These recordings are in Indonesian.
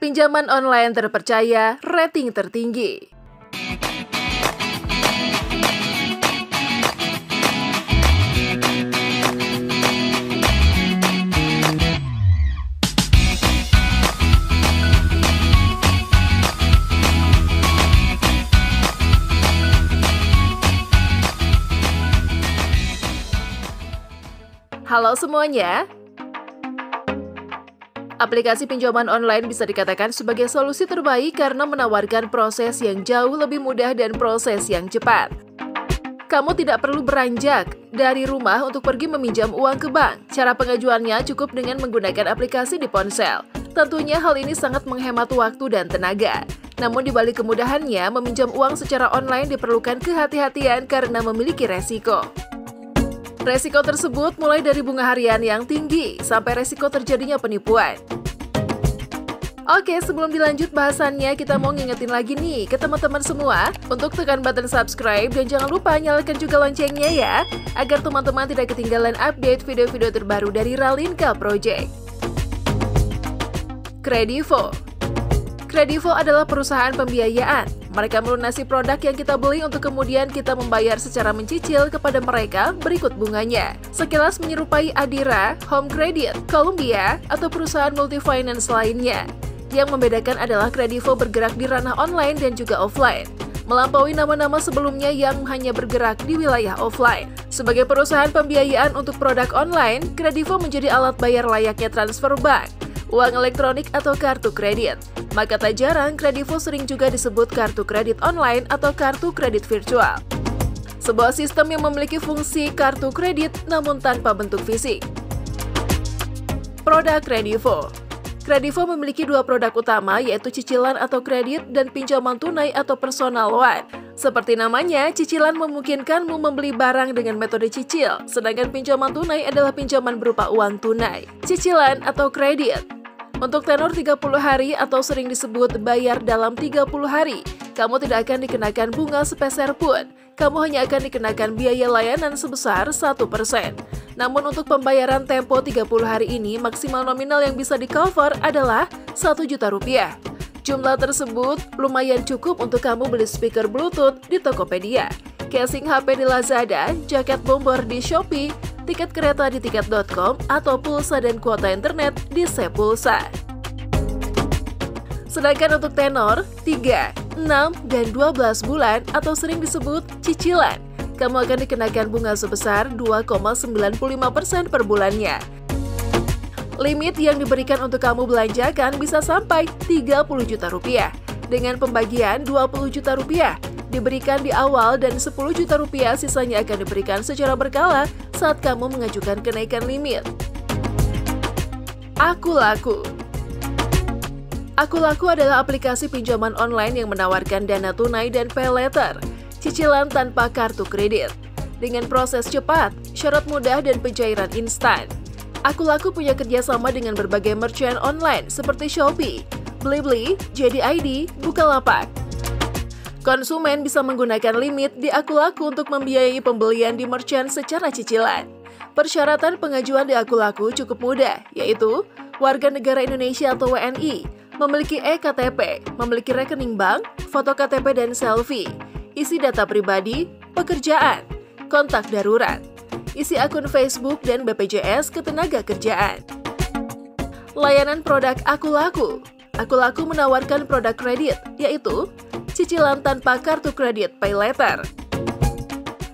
Pinjaman online terpercaya, rating tertinggi. Halo semuanya. Aplikasi pinjaman online bisa dikatakan sebagai solusi terbaik karena menawarkan proses yang jauh lebih mudah dan proses yang cepat. Kamu tidak perlu beranjak dari rumah untuk pergi meminjam uang ke bank. Cara pengajuannya cukup dengan menggunakan aplikasi di ponsel. Tentunya hal ini sangat menghemat waktu dan tenaga. Namun di balik kemudahannya, meminjam uang secara online diperlukan kehati-hatian karena memiliki resiko. Resiko tersebut mulai dari bunga harian yang tinggi sampai resiko terjadinya penipuan. Oke, sebelum dilanjut bahasannya, kita mau ngingetin lagi nih ke teman-teman semua untuk tekan button subscribe dan jangan lupa nyalakan juga loncengnya ya, agar teman-teman tidak ketinggalan update video-video terbaru dari Ralinka Project. Kredivo. Kredivo adalah perusahaan pembiayaan. Mereka melunasi produk yang kita beli untuk kemudian kita membayar secara mencicil kepada mereka berikut bunganya. Sekilas menyerupai Adira, Home Credit, Columbia, atau perusahaan multi-finance lainnya. Yang membedakan adalah Kredivo bergerak di ranah online dan juga offline, melampaui nama-nama sebelumnya yang hanya bergerak di wilayah offline. Sebagai perusahaan pembiayaan untuk produk online, Kredivo menjadi alat bayar layaknya transfer bank, uang elektronik atau kartu kredit. Maka tak jarang, Kredivo sering juga disebut kartu kredit online atau kartu kredit virtual. Sebuah sistem yang memiliki fungsi kartu kredit namun tanpa bentuk fisik. Produk Kredivo. Kredivo memiliki dua produk utama, yaitu cicilan atau kredit dan pinjaman tunai atau personal loan. Seperti namanya, cicilan memungkinkanmu membeli barang dengan metode cicil, sedangkan pinjaman tunai adalah pinjaman berupa uang tunai. Cicilan atau kredit untuk tenor 30 hari atau sering disebut bayar dalam 30 hari, kamu tidak akan dikenakan bunga sepeser pun. Kamu hanya akan dikenakan biaya layanan sebesar 1%. Namun untuk pembayaran tempo 30 hari ini, maksimal nominal yang bisa di-cover adalah Rp1.000.000. Jumlah tersebut lumayan cukup untuk kamu beli speaker Bluetooth di Tokopedia, casing HP di Lazada, jaket bomber di Shopee, tiket kereta di tiket.com, atau pulsa dan kuota internet di Sepulsa. Sedangkan untuk tenor 3, 6, dan 12 bulan atau sering disebut cicilan, kamu akan dikenakan bunga sebesar 2,95% per bulannya. Limit yang diberikan untuk kamu belanjakan bisa sampai Rp30 juta dengan pembagian Rp20 juta diberikan di awal dan Rp10 juta sisanya akan diberikan secara berkala saat kamu mengajukan kenaikan limit. Akulaku. Akulaku adalah aplikasi pinjaman online yang menawarkan dana tunai dan pay later, cicilan tanpa kartu kredit. Dengan proses cepat, syarat mudah, dan pencairan instan. Akulaku punya kerjasama dengan berbagai merchant online seperti Shopee, Blibli, JD.ID, Bukalapak. Konsumen bisa menggunakan limit di Akulaku untuk membiayai pembelian di merchant secara cicilan. Persyaratan pengajuan di Akulaku cukup mudah, yaitu warga negara Indonesia atau WNI, memiliki e-KTP, memiliki rekening bank, foto KTP dan selfie, isi data pribadi, pekerjaan, kontak darurat, isi akun Facebook dan BPJS Ketenagakerjaan. Layanan produk Akulaku. Akulaku menawarkan produk kredit, yaitu cicilan tanpa kartu kredit pay later.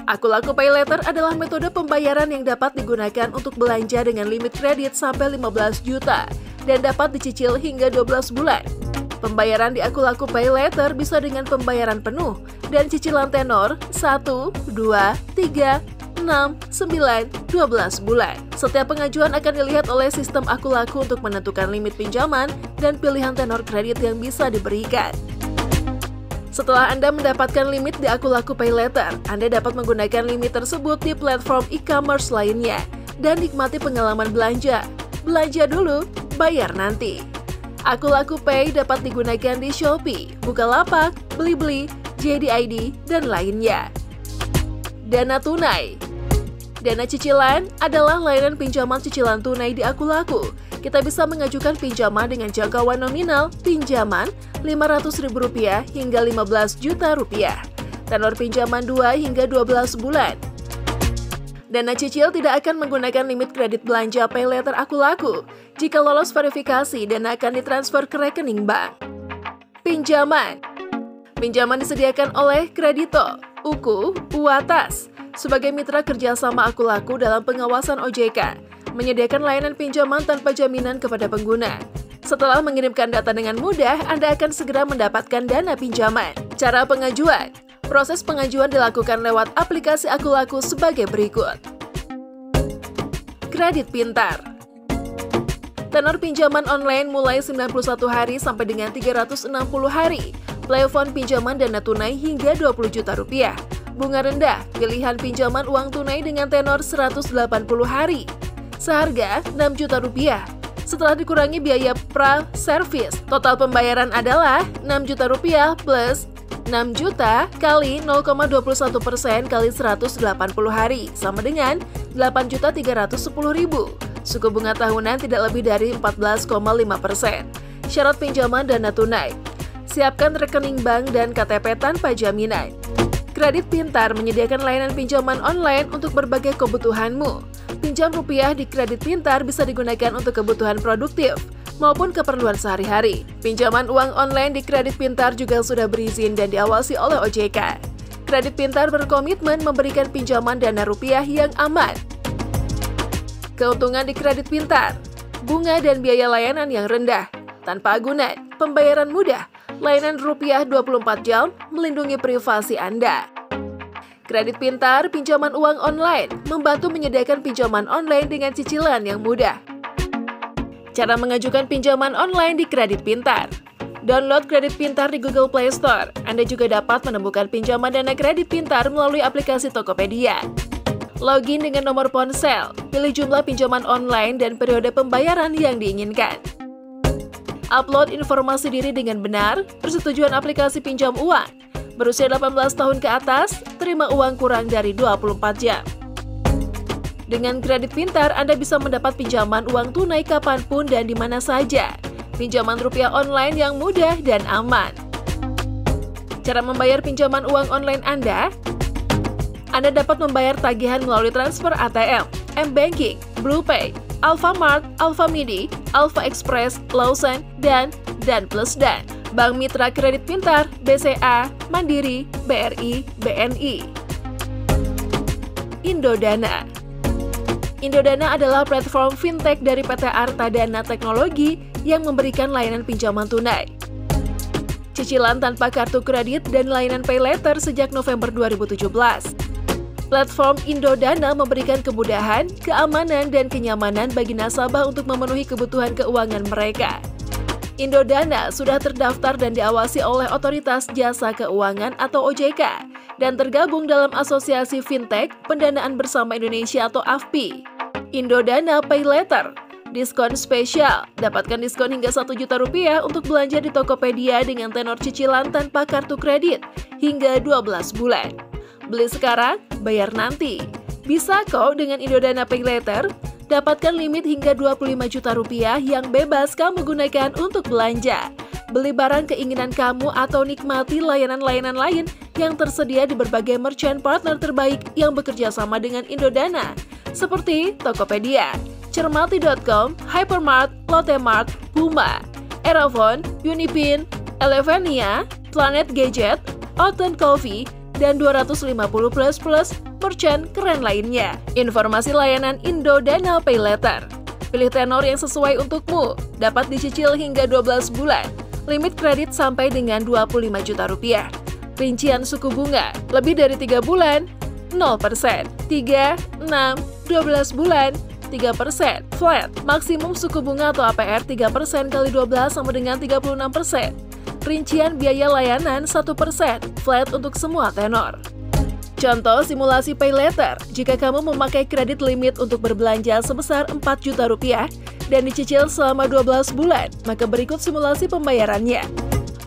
Akulaku Pay Later adalah metode pembayaran yang dapat digunakan untuk belanja dengan limit kredit sampai 15 juta dan dapat dicicil hingga 12 bulan. Pembayaran di Akulaku Pay Later bisa dengan pembayaran penuh dan cicilan tenor 1, 2, 3, 6, 9, 12 bulan. Setiap pengajuan akan dilihat oleh sistem Akulaku untuk menentukan limit pinjaman dan pilihan tenor kredit yang bisa diberikan. Setelah Anda mendapatkan limit di Akulaku Pay Later, Anda dapat menggunakan limit tersebut di platform e-commerce lainnya dan nikmati pengalaman belanja. Belanja dulu, bayar nanti. Akulaku Pay dapat digunakan di Shopee, Bukalapak, Blibli, JD.ID, dan lainnya. Dana tunai. Dana cicilan adalah layanan pinjaman cicilan tunai di Akulaku. Kita bisa mengajukan pinjaman dengan jangkauan nominal pinjaman Rp500.000 hingga Rp15 juta. Tenor pinjaman 2 hingga 12 bulan. Dana cicil tidak akan menggunakan limit kredit belanja pay letter Akulaku. Jika lolos verifikasi, dana akan ditransfer ke rekening bank. Pinjaman. Pinjaman disediakan oleh Kredito, UKU, Uatas, sebagai mitra kerjasama Akulaku dalam pengawasan OJK, menyediakan layanan pinjaman tanpa jaminan kepada pengguna. Setelah mengirimkan data dengan mudah, Anda akan segera mendapatkan dana pinjaman. Cara pengajuan. Proses pengajuan dilakukan lewat aplikasi Akulaku sebagai berikut. Kredit Pintar. Tenor pinjaman online mulai 91 hari sampai dengan 360 hari. Plafon pinjaman dana tunai hingga Rp20 juta. Bunga rendah, pilihan pinjaman uang tunai dengan tenor 180 hari. Seharga Rp6 juta. Setelah dikurangi biaya pra-servis, total pembayaran adalah Rp6 juta plus 6 juta kali 0,21% kali 180 hari, sama dengan Rp8.310.000. Suku bunga tahunan tidak lebih dari 14,5%. Syarat pinjaman dana tunai. Siapkan rekening bank dan KTP tanpa jaminan. Kredit Pintar menyediakan layanan pinjaman online untuk berbagai kebutuhanmu. Pinjam rupiah di Kredit Pintar bisa digunakan untuk kebutuhan produktif maupun keperluan sehari-hari. Pinjaman uang online di Kredit Pintar juga sudah berizin dan diawasi oleh OJK. Kredit Pintar berkomitmen memberikan pinjaman dana rupiah yang aman. Keuntungan di Kredit Pintar. Bunga dan biaya layanan yang rendah, tanpa agunan, pembayaran mudah, layanan rupiah 24 jam, melindungi privasi Anda. Kredit Pintar, pinjaman uang online, membantu menyediakan pinjaman online dengan cicilan yang mudah. Cara mengajukan pinjaman online di Kredit Pintar. Download Kredit Pintar di Google Play Store. Anda juga dapat menemukan pinjaman dana Kredit Pintar melalui aplikasi Tokopedia. Login dengan nomor ponsel, pilih jumlah pinjaman online dan periode pembayaran yang diinginkan. Upload informasi diri dengan benar, persetujuan aplikasi pinjam uang. Berusia 18 tahun ke atas, terima uang kurang dari 24 jam. Dengan Kredit Pintar, Anda bisa mendapat pinjaman uang tunai kapanpun dan di mana saja. Pinjaman rupiah online yang mudah dan aman. Cara membayar pinjaman uang online Anda dapat membayar tagihan melalui transfer ATM, M-Banking, BluePay, Alfamart, Alfamidi, Alfa Express, Lawson, dan Plus Dan. Bank Mitra Kredit Pintar, BCA, Mandiri, BRI, BNI. Indodana. Indodana adalah platform fintech dari PT Arta Dana Teknologi yang memberikan layanan pinjaman tunai, cicilan tanpa kartu kredit, dan layanan pay letter sejak November 2017. Platform Indodana memberikan kemudahan, keamanan, dan kenyamanan bagi nasabah untuk memenuhi kebutuhan keuangan mereka. Indodana sudah terdaftar dan diawasi oleh Otoritas Jasa Keuangan atau OJK dan tergabung dalam Asosiasi Fintech Pendanaan Bersama Indonesia atau AFPI. Indodana Pay Letter, diskon spesial, dapatkan diskon hingga Rp1 juta untuk belanja di Tokopedia dengan tenor cicilan tanpa kartu kredit hingga 12 bulan. Beli sekarang, bayar nanti. Bisa kok dengan Indodana Pay Letter. Dapatkan limit hingga Rp25 juta yang bebas kamu gunakan untuk belanja. Beli barang keinginan kamu atau nikmati layanan-layanan lain yang tersedia di berbagai merchant partner terbaik yang bekerja sama dengan Indodana, seperti Tokopedia, Cermati.com, Hypermart, Lotte-Mart, Puma, Erafon, Unipin, Elevania, Planet Gadget, Oten Coffee, dan 250 plus merchant keren lainnya. Informasi layanan Indodana Pay Letter. Pilih tenor yang sesuai untukmu, dapat dicicil hingga 12 bulan. Limit kredit sampai dengan Rp25 juta. Rincian suku bunga, lebih dari 3 bulan, 0%. 3, 6, 12 bulan, 3%. Flat, maksimum suku bunga atau APR 3% kali 12 sama dengan 36%. Rincian biaya layanan 1%, flat untuk semua tenor. Contoh simulasi pay letter, jika kamu memakai kredit limit untuk berbelanja sebesar Rp4 juta dan dicicil selama 12 bulan, maka berikut simulasi pembayarannya.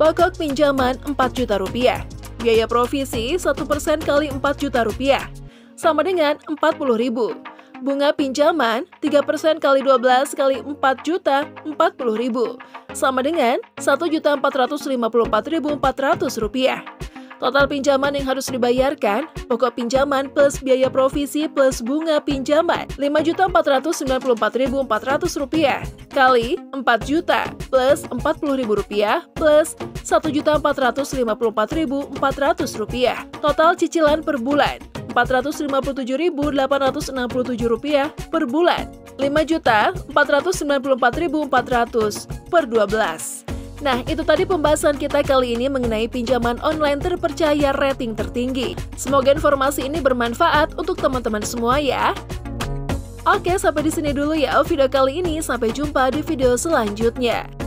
Pokok pinjaman Rp4 juta, biaya provisi 1% kali Rp4 juta, sama dengan 40.000. Bunga pinjaman 3% kali 12 kali 4 juta 40.000 sama dengan Rp1.454.400. Total pinjaman yang harus dibayarkan, pokok pinjaman plus biaya provisi plus bunga pinjaman Rp5.494.400 kali 4 juta plus Rp40.000 plus Rp1.454.400. Total cicilan per bulan Rp457.867 per bulan, Rp5.494.400 per 12. Nah, itu tadi pembahasan kita kali ini mengenai pinjaman online terpercaya rating tertinggi. Semoga informasi ini bermanfaat untuk teman-teman semua ya. Oke, sampai di sini dulu ya video kali ini. Sampai jumpa di video selanjutnya.